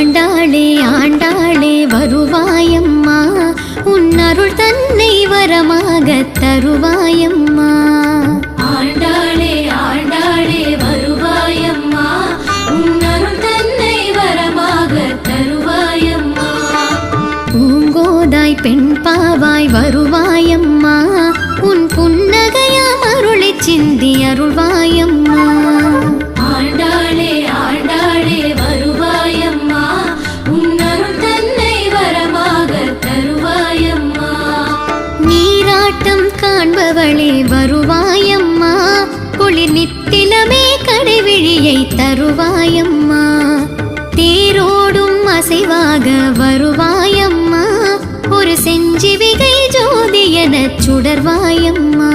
ஆண்டாளே ஆண்டாளே வருவாயம்மா, உன் அருள் தன்னை வரமாக தருவாயம்மா. ஆண்டாளே ஆண்டாளே வருவாயம்மா, உன் அருள் தன்னை வரமாக தருவாயம்மா. பூங்கோதாய் பெண் பாவாய் வருவாயம்மா, உன் புன்னகையாம் அருளை சிந்தி அருள்வாயம்மா. ஆண்டாளே ஆண்டாளே வருவாயம்மா, உன் அருள் தன்னை வரமாக தருவாயம்மா. நீராட்டம் காண்பவளே வருவாயம்மா, குளிர் நித்திலமே கடைவிழியை தருவாயம்மா. தேரோடும் அசைவாக வருவாயம்மா, ஒரு செஞ்சிவிகை ஜோதி எனச் சுடர்வாயம்மா.